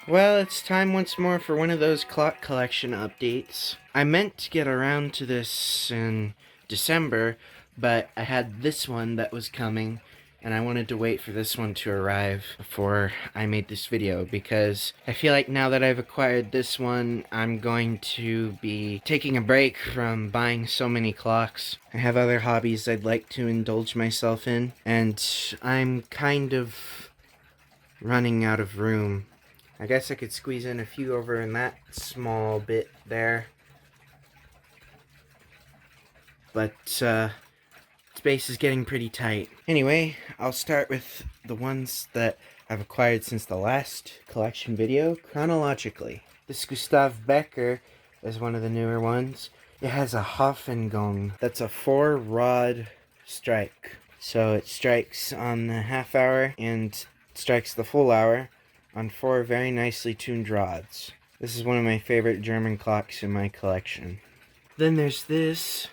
Well, it's time once more for one of those clock collection updates. I meant to get around to this in December, but I had this one that was coming, and I wanted to wait for this one to arrive before I made this video, because I feel like now that I've acquired this one, I'm going to be taking a break from buying so many clocks. I have other hobbies I'd like to indulge myself in, and I'm kind of running out of room. I guess I could squeeze in a few over in that small bit there. But, space is getting pretty tight. Anyway, I'll start with the ones that I've acquired since the last collection video, chronologically. This Gustav Becker is one of the newer ones. It has a Hofengong. That's a 4-rod strike. So it strikes on the half hour and strikes the full hour on 4 very nicely tuned rods. This is one of my favorite German clocks in my collection. Then there's this.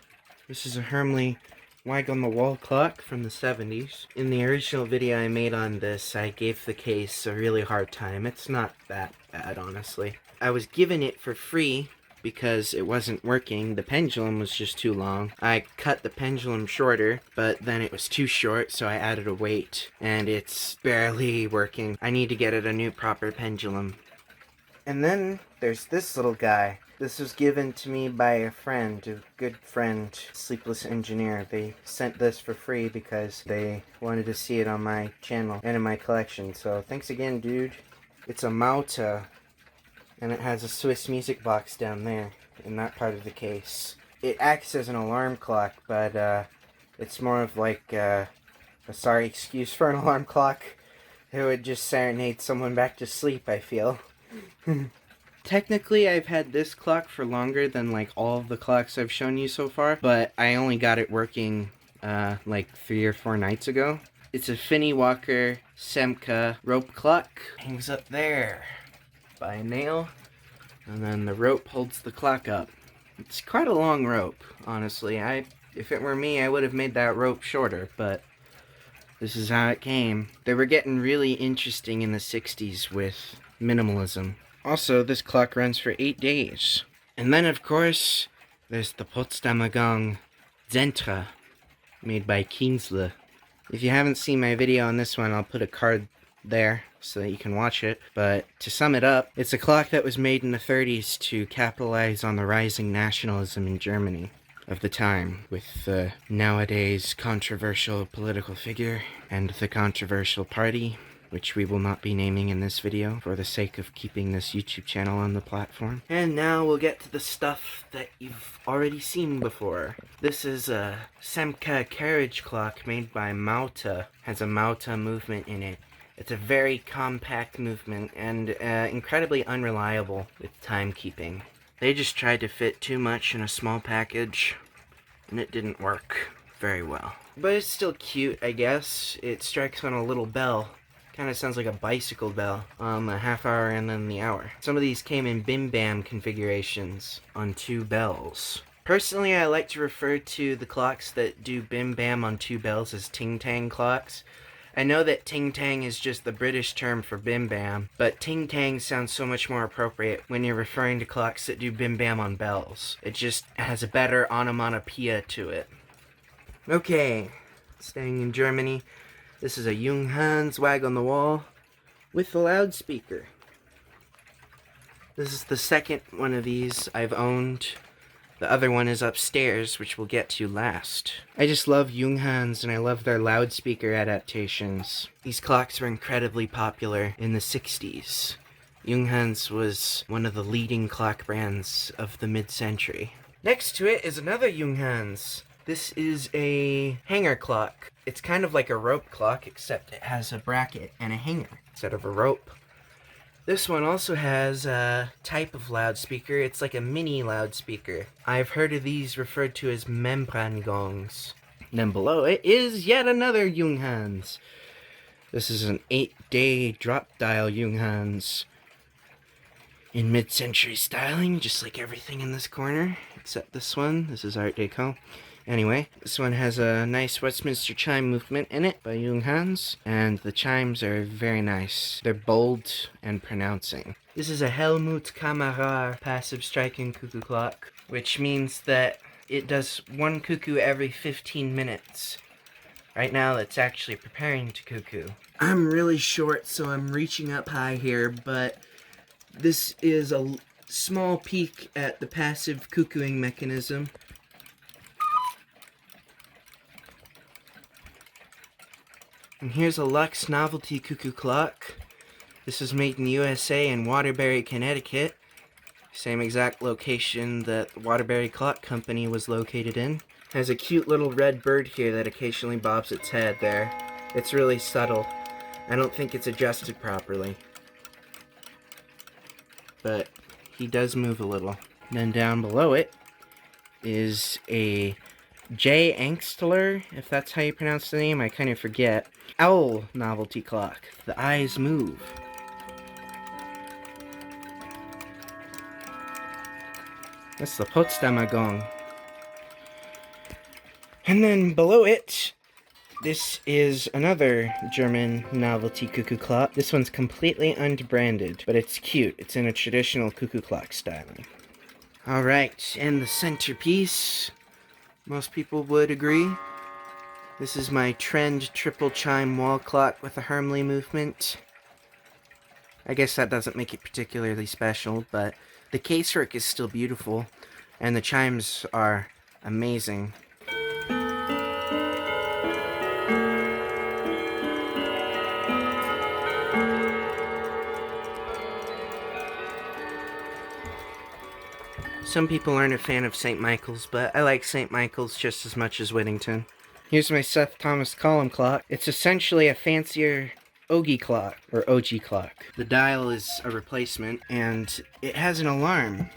This is a Hermle Wag on the Wall clock from the 70s. In the original video I made on this, I gave the case a really hard time. It's not that bad, honestly. I was given it for free because it wasn't working. The pendulum was just too long. I cut the pendulum shorter, but then it was too short, so I added a weight, and it's barely working. I need to get it a new proper pendulum. And then there's this little guy. This was given to me by a friend, a good friend, Sleepless Engineer. They sent this for free because they wanted to see it on my channel and in my collection. So thanks again, dude. It's a Mauta, and it has a Swiss music box down there in that part of the case. It acts as an alarm clock, but it's more of like a sorry excuse for an alarm clock. It would just serenade someone back to sleep, I feel. Technically, I've had this clock for longer than like all of the clocks I've shown you so far, but I only got it working like 3 or 4 nights ago. It's a Finney Walker Semka rope clock. Hangs up there by a nail, and then the rope holds the clock up. It's quite a long rope, honestly. If it were me, I would have made that rope shorter, but this is how it came. They were getting really interesting in the 60s with minimalism. Also, this clock runs for 8 days. And then, of course, there's the Potsdamer Gong Zentra, made by Kienzle. If you haven't seen my video on this one, I'll put a card there so that you can watch it. But to sum it up, it's a clock that was made in the 30s to capitalize on the rising nationalism in Germany of the time, with the nowadays controversial political figure and the controversial party, which we will not be naming in this video for the sake of keeping this YouTube channel on the platform. And now we'll get to the stuff that you've already seen before. This is a Semka carriage clock made by Mauta. Has a Mauta movement in it. It's a very compact movement and incredibly unreliable with timekeeping. They just tried to fit too much in a small package, and it didn't work very well. But it's still cute, I guess. It strikes on a little bell. Kind of sounds like a bicycle bell on the half hour and then the hour. Some of these came in Bim Bam configurations on 2 bells. Personally, I like to refer to the clocks that do Bim Bam on 2 bells as Ting Tang clocks. I know that Ting Tang is just the British term for Bim Bam, but Ting Tang sounds so much more appropriate when you're referring to clocks that do Bim Bam on bells. It just has a better onomatopoeia to it. Okay, staying in Germany. This is a Junghans Wag on the Wall with a loudspeaker. This is the second one of these I've owned. The other one is upstairs, which we'll get to last. I just love Junghans, and I love their loudspeaker adaptations. These clocks were incredibly popular in the 60s. Junghans was one of the leading clock brands of the mid-century. Next to it is another Junghans. This is a hanger clock. It's kind of like a rope clock, except it has a bracket and a hanger instead of a rope. This one also has a type of loudspeaker. It's like a mini loudspeaker. I've heard of these referred to as Membrangongs. Then below it is yet another Junghans. This is an 8-day drop dial Junghans in mid-century styling, just like everything in this corner, except this one. This is Art Deco. Anyway, this one has a nice Westminster chime movement in it by Junghans, and the chimes are very nice. They're bold and pronouncing. This is a Helmut Kammerer passive striking cuckoo clock, which means that it does one cuckoo every 15 minutes. Right now, it's actually preparing to cuckoo. I'm really short, so I'm reaching up high here, but this is a small peek at the passive cuckooing mechanism. And here's a Lux Novelty Cuckoo Clock. This is made in the USA in Waterbury, Connecticut. Same exact location that Waterbury Clock Company was located in. Has a cute little red bird here that occasionally bobs its head there. It's really subtle. I don't think it's adjusted properly. But he does move a little. And then down below it is a J. Angstler, if that's how you pronounce the name, I kind of forget. Owl novelty clock. The eyes move. That's the Potsdamer Gong. And then below it, this is another German novelty cuckoo clock. This one's completely unbranded, but it's cute. It's in a traditional cuckoo clock styling. Alright, and the centerpiece, most people would agree. This is my Trend triple chime wall clock with a Hermle movement. I guess that doesn't make it particularly special, but the casework is still beautiful, and the chimes are amazing. Some people aren't a fan of St. Michael's, but I like St. Michael's just as much as Whittington. Here's my Seth Thomas column clock. It's essentially a fancier Ogie clock, or OG clock. The dial is a replacement, and it has an alarm,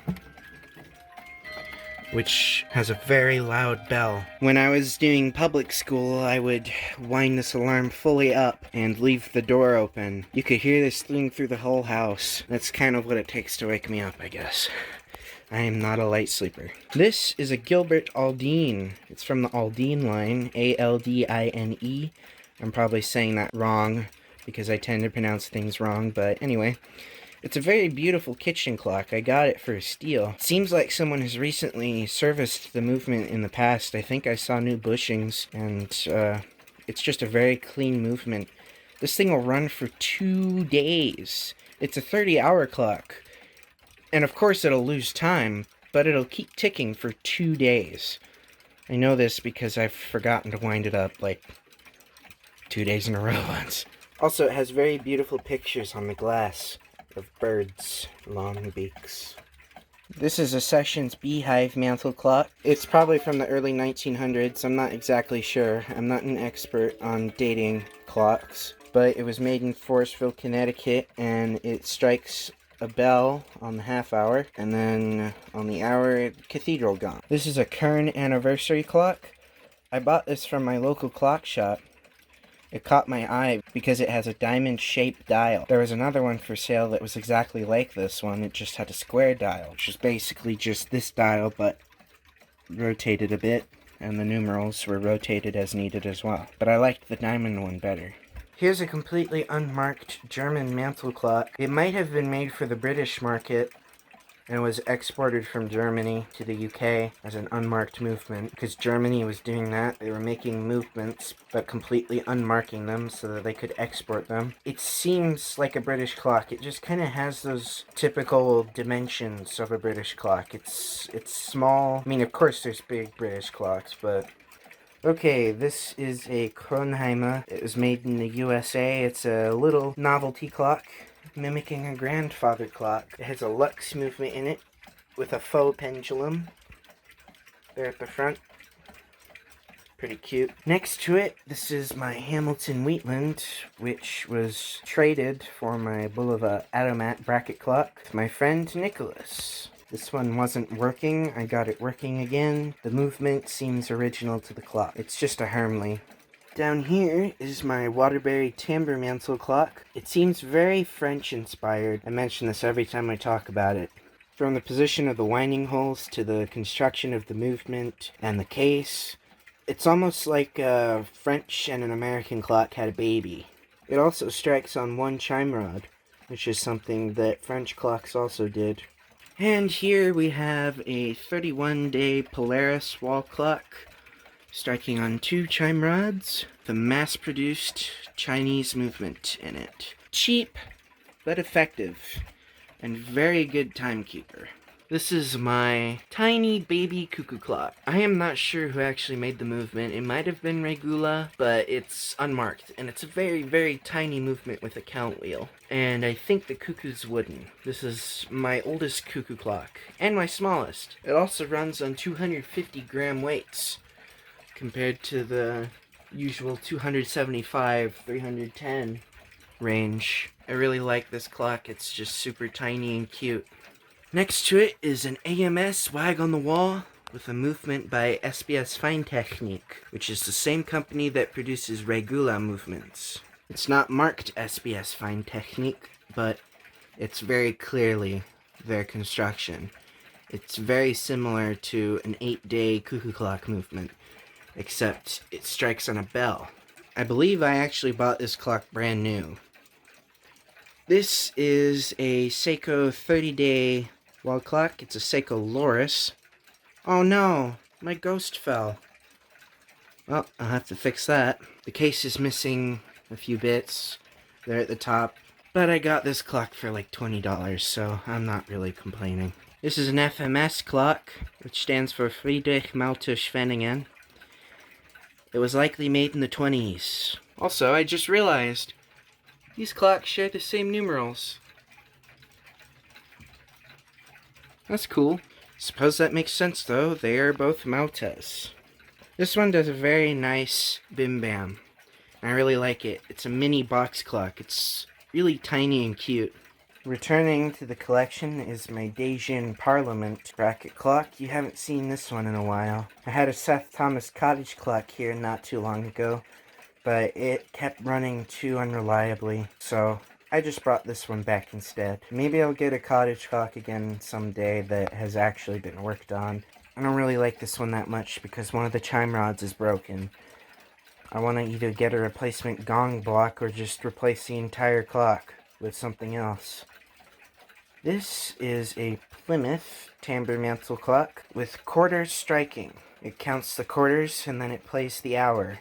which has a very loud bell. When I was doing public school, I would wind this alarm fully up and leave the door open. You could hear this thing through the whole house. That's kind of what it takes to wake me up, I guess. I am not a light sleeper. This is a Gilbert Aldine. It's from the Aldine line, A-L-D-I-N-E. I'm probably saying that wrong because I tend to pronounce things wrong, but anyway. It's a very beautiful kitchen clock. I got it for a steal. It seems like someone has recently serviced the movement in the past. I think I saw new bushings, and it's just a very clean movement. This thing will run for 2 days. It's a 30-hour clock. And of course it'll lose time, but it'll keep ticking for 2 days. I know this because I've forgotten to wind it up like 2 days in a row once. Also, it has very beautiful pictures on the glass of birds, long beaks. This is a Sessions Beehive mantle clock. It's probably from the early 1900s. I'm not exactly sure. I'm not an expert on dating clocks. But it was made in Forestville, Connecticut, and it strikes a bell on the half hour, and then on the hour, cathedral gong. This is a Kern anniversary clock. I bought this from my local clock shop. It caught my eye because it has a diamond-shaped dial. There was another one for sale that was exactly like this one. It just had a square dial, which is basically just this dial, but rotated a bit, and the numerals were rotated as needed as well. But I liked the diamond one better. Here's a completely unmarked German mantle clock. It might have been made for the British market and was exported from Germany to the UK as an unmarked movement, because Germany was doing that. They were making movements but completely unmarking them so that they could export them. It seems like a British clock. It just kind of has those typical dimensions of a British clock. It's small. I mean, of course there's big British clocks, but okay, this is a Kronheimer. It was made in the USA. It's a little novelty clock, mimicking a grandfather clock. It has a Lux movement in it, with a faux pendulum there at the front. Pretty cute. Next to it, this is my Hamilton Wheatland, which was traded for my Bulova Atomat bracket clock with my friend Nicholas. This one wasn't working. I got it working again. The movement seems original to the clock. It's just a Hermle. Down here is my Waterbury timbre mantle clock. It seems very French inspired. I mention this every time I talk about it. From the position of the winding holes to the construction of the movement and the case, It's almost like a French and an American clock had a baby. It also strikes on one chime rod, which is something that French clocks also did. And here we have a 31-day Polaris wall clock, striking on 2 chime rods, the mass-produced Chinese movement in it. Cheap, but effective, and very good timekeeper. This is my tiny baby cuckoo clock. I am not sure who actually made the movement. It might have been Regula, but it's unmarked, and it's a very, very tiny movement with a count wheel. And I think the cuckoo's wooden. This is my oldest cuckoo clock, and my smallest. It also runs on 250-gram weights, compared to the usual 275, 310 range. I really like this clock. It's just super tiny and cute. Next to it is an AMS Wag on the Wall with a movement by SBS Feintechnik, which is the same company that produces Regula movements. It's not marked SBS Feintechnik, but it's very clearly their construction. It's very similar to an 8-day cuckoo clock movement, except it strikes on a bell. I believe I actually bought this clock brand new. This is a Seiko 30-day wall clock. It's a Seiko Loris. Oh no, my ghost fell. Well, I'll have to fix that. The case is missing a few bits there at the top, but I got this clock for like $20, so I'm not really complaining. This is an FMS clock, which stands for Friedrich Malte Schwenningen. It was likely made in the 20s. Also, I just realized, these clocks share the same numerals. That's cool. Suppose that makes sense though, they are both Maltes. This one does a very nice bim bam. I really like it. It's a mini box clock. It's really tiny and cute. Returning to the collection is my Dejin Parliament bracket clock. You haven't seen this one in a while. I had a Seth Thomas cottage clock here not too long ago, but it kept running too unreliably, so I just brought this one back instead. Maybe I'll get a cottage clock again someday that has actually been worked on. I don't really like this one that much because one of the chime rods is broken. I want to either get a replacement gong block or just replace the entire clock with something else. This is a Plymouth tambour mantle clock with quarters striking. It counts the quarters and then it plays the hour.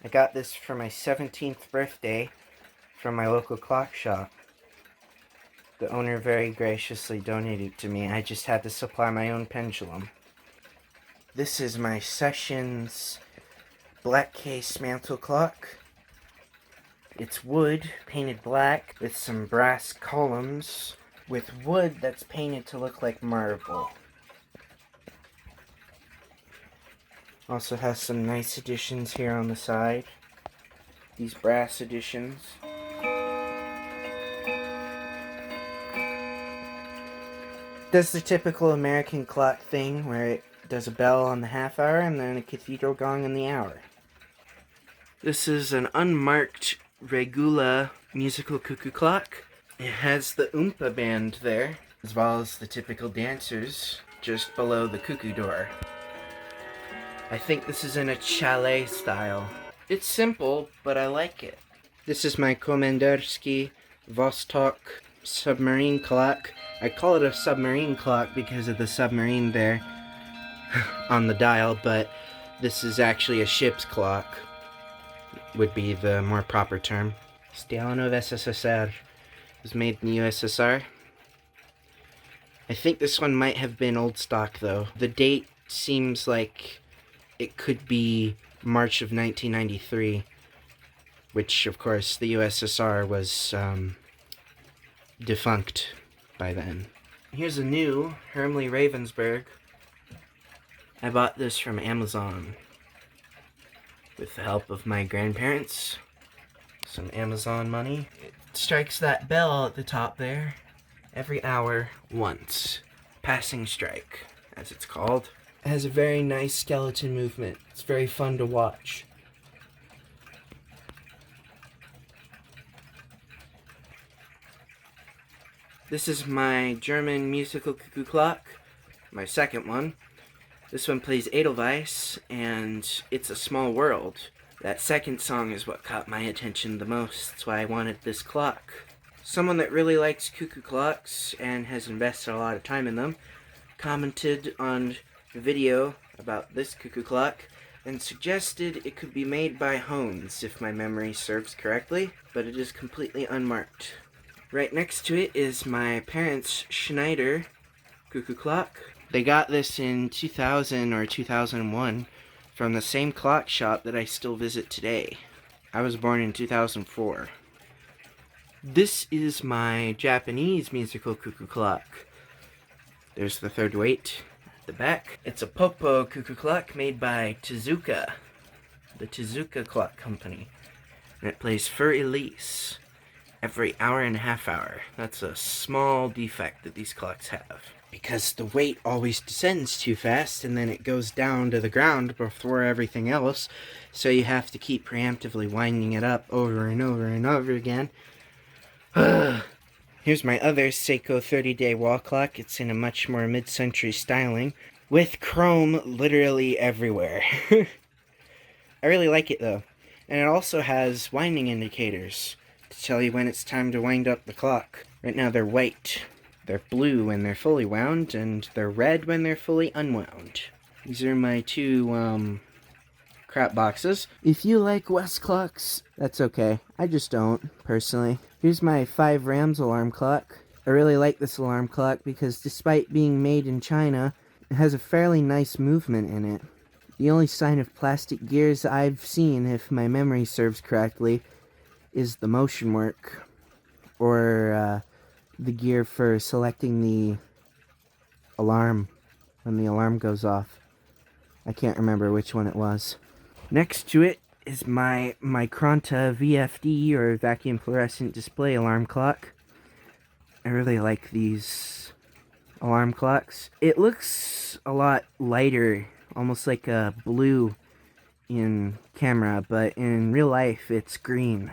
I got this for my 17th birthday from my local clock shop. The owner very graciously donated it to me. I just had to supply my own pendulum. This is my Sessions black case mantle clock. It's wood, painted black, with some brass columns, with wood that's painted to look like marble. Also has some nice additions here on the side. These brass additions. Does the typical American clock thing where it does a bell on the half hour and then a cathedral gong on the hour. This is an unmarked Regula musical cuckoo clock. It has the Oompa band there, as well as the typical dancers just below the cuckoo door. I think this is in a chalet style. It's simple, but I like it. This is my Komendersky Vostok submarine clock. I call it a submarine clock because of the submarine there on the dial, but this is actually a ship's clock, would be the more proper term. Stalin of SSSR was made in the USSR. I think this one might have been old stock though. The date seems like it could be March of 1993, which of course the USSR was defunct by then. Here's a new Hermle Ravensburg. I bought this from Amazon with the help of my grandparents. Some Amazon money. It strikes that bell at the top there every hour once. Passing strike, as it's called. It has a very nice skeleton movement. It's very fun to watch. This is my German musical cuckoo clock, my second one. This one plays Edelweiss, and It's a Small World. That second song is what caught my attention the most. That's why I wanted this clock. Someone that really likes cuckoo clocks and has invested a lot of time in them commented on the video about this cuckoo clock and suggested it could be made by Hones, if my memory serves correctly, but it is completely unmarked. Right next to it is my parents' Schneider cuckoo clock. They got this in 2000 or 2001 from the same clock shop that I still visit today. I was born in 2004. This is my Japanese musical cuckoo clock. There's the third weight at the back. It's a Popo cuckoo clock made by Tezuka, the Tezuka Clock Company. And it plays For Elise every hour and a half hour. That's a small defect that these clocks have, because the weight always descends too fast and then it goes down to the ground before everything else, so you have to keep preemptively winding it up over and over and over again. Here's my other Seiko 30-day wall clock. It's in a much more mid-century styling, with chrome literally everywhere. I really like it though. And it also has winding indicators to tell you when it's time to wind up the clock. Right now they're white. They're blue when they're fully wound, and they're red when they're fully unwound. These are my two, crap boxes. If you like West clocks, that's okay. I just don't, personally. Here's my 5 Rams alarm clock. I really like this alarm clock because despite being made in China, it has a fairly nice movement in it. The only sign of plastic gears I've seen, if my memory serves correctly, is the motion work, or the gear for selecting the alarm when the alarm goes off. I can't remember which one it was. Next to it is my Micronta VFD, or vacuum fluorescent display alarm clock. I really like these alarm clocks. It looks a lot lighter, almost like a blue in camera, but in real life it's green.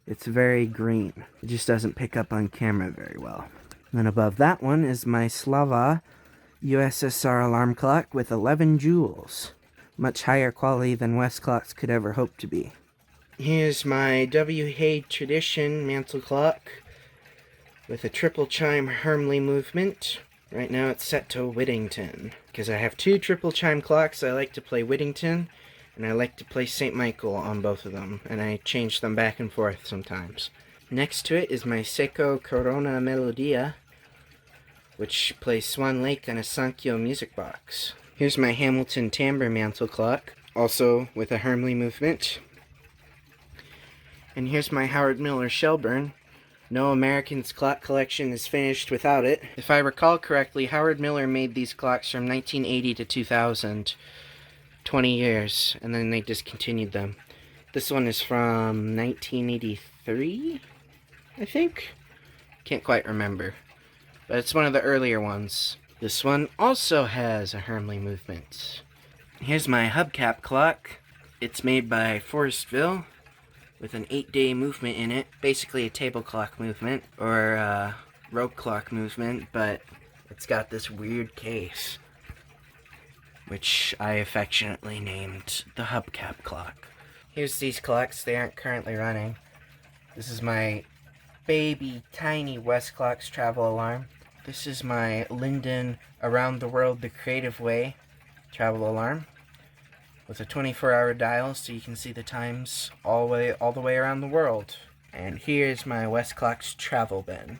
It's very green. It just doesn't pick up on camera very well. And then above that one is my Slava USSR alarm clock with 11 joules. Much higher quality than West clocks could ever hope to be. Here's my W. Hay Tradition mantle clock with a triple chime Hermley movement. Right now it's set to Whittington. Because I have 2 triple chime clocks, I like to play Whittington, and I like to play St. Michael on both of them, and I change them back and forth sometimes. Next to it is my Seiko Corona Melodia, which plays Swan Lake on a Sankyo music box. Here's my Hamilton Timbre mantle clock, also with a Hermley movement. And here's my Howard Miller Shelburne. No American's clock collection is finished without it. If I recall correctly, Howard Miller made these clocks from 1980 to 2000. 20 years, and then they discontinued them. This one is from 1983, I think? Can't quite remember. But it's one of the earlier ones. This one also has a Hermley movement. Here's my hubcap clock. It's made by Forestville with an 8-day movement in it. Basically a table clock movement, or a rope clock movement, but it's got this weird case, which I affectionately named the hubcap clock. Here's these clocks. They aren't currently running. This is my baby tiny West Clocks travel alarm. This is my Linden Around the World the Creative Way travel alarm with a 24-hour dial, so you can see the times all the way around the world. And here's my West Clocks travel bin,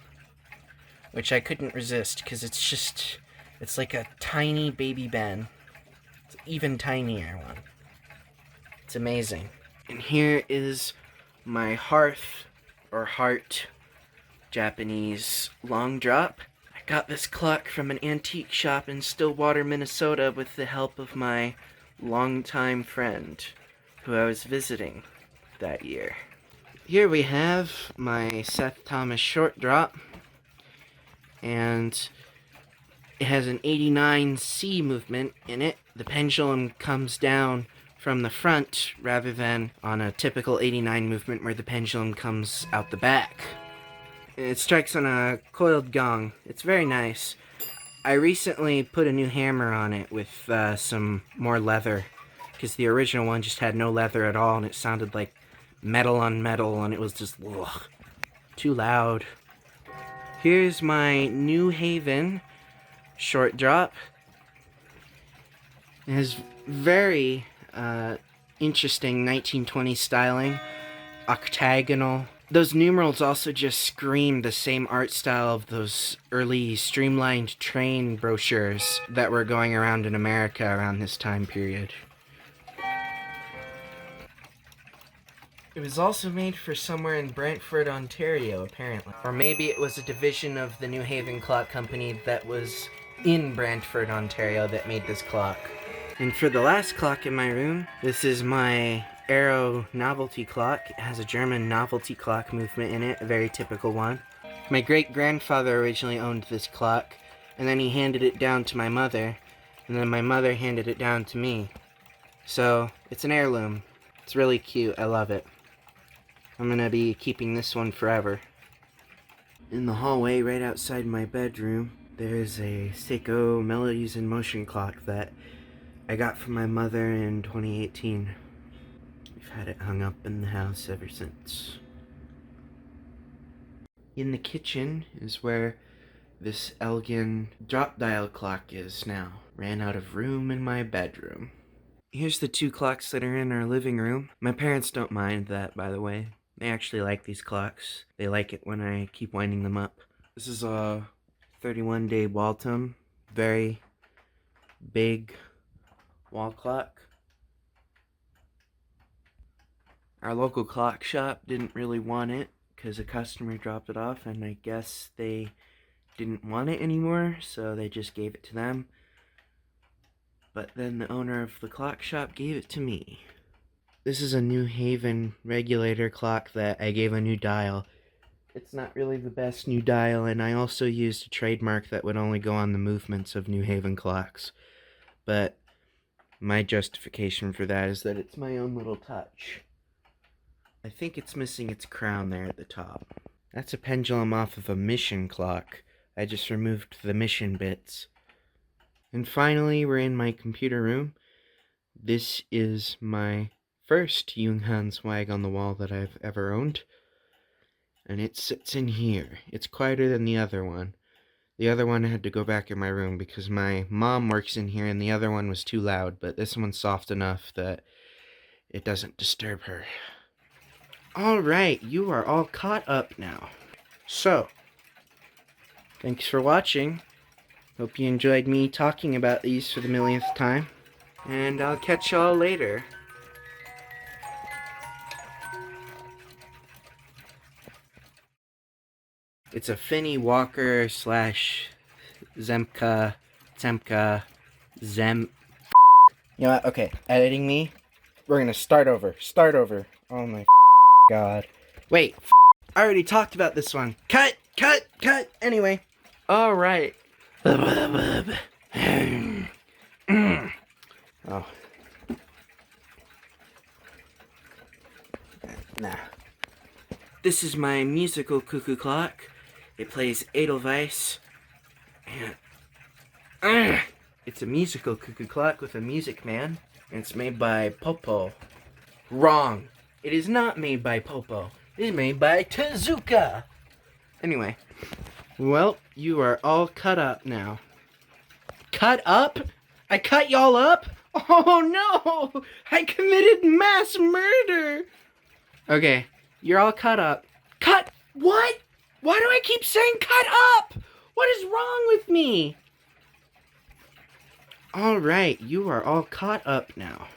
which I couldn't resist because it's like a tiny baby Ben. It's an even tinier one. It's amazing. And here is my Hearth or Heart Japanese long drop. I got this clock from an antique shop in Stillwater, Minnesota with the help of my longtime friend who I was visiting that year. Here we have my Seth Thomas short drop, and it has an 89C movement in it. The pendulum comes down from the front rather than on a typical 89 movement where the pendulum comes out the back. It strikes on a coiled gong. It's very nice. I recently put a new hammer on it with some more leather, because the original one just had no leather at all, and it sounded like metal on metal, and it was just too loud. Here's my New Haven short drop. It has very interesting 1920s styling, octagonal. Those numerals also just scream the same art style of those early streamlined train brochures that were going around in America around this time period. It was also made for somewhere in Brantford, Ontario, apparently. Or maybe it was a division of the New Haven Clock Company that was in Brantford, Ontario that made this clock. And for the last clock in my room, this is my Arrow novelty clock. It has a German novelty clock movement in it, a very typical one. My great-grandfather originally owned this clock, and then he handed it down to my mother, and then my mother handed it down to me. So, it's an heirloom. It's really cute. I love it. I'm gonna be keeping this one forever. In the hallway right outside my bedroom, there's a Seiko Melodies in Motion clock that I got from my mother in 2018. We've had it hung up in the house ever since. In the kitchen is where this Elgin drop dial clock is now. Ran out of room in my bedroom. Here's the two clocks that are in our living room. My parents don't mind that, by the way. They actually like these clocks. They like it when I keep winding them up. This is a 31-day Waltham. Very big wall clock. Our local clock shop didn't really want it because a customer dropped it off, and I guess they didn't want it anymore, so they just gave it to them. But then the owner of the clock shop gave it to me. This is a New Haven regulator clock that I gave a new dial. It's not really the best new dial, and I also used a trademark that would only go on the movements of New Haven clocks. But my justification for that is that it's my own little touch. I think it's missing its crown there at the top. That's a pendulum off of a Mission clock. I just removed the Mission bits. And finally, we're in my computer room. This is my first Junghans Wag on the wall that I've ever owned. And it sits in here. It's quieter than the other one. The other one had to go back in my room because my mom works in here and the other one was too loud, but this one's soft enough that it doesn't disturb her. Alright, you are all caught up now. So, thanks for watching. Hope you enjoyed me talking about these for the millionth time. And I'll catch y'all later. It's a Finney Walker / Zemka, Zem... You know what? Okay, editing me. We're gonna start over. Oh my god. Wait, I already talked about this one. Cut! Anyway. Alright. Oh. Nah. This is my musical cuckoo clock. It plays Edelweiss. And it's a musical cuckoo clock with a music man. And it's made by Popo. Wrong. It is not made by Popo. It is made by Tezuka. Anyway. Well, you are all cut up now. Cut up? I cut y'all up? Oh no! I committed mass murder! Okay, you're all cut up. Cut? What? Why do I keep saying cut up? What is wrong with me? Alright, you are all caught up now.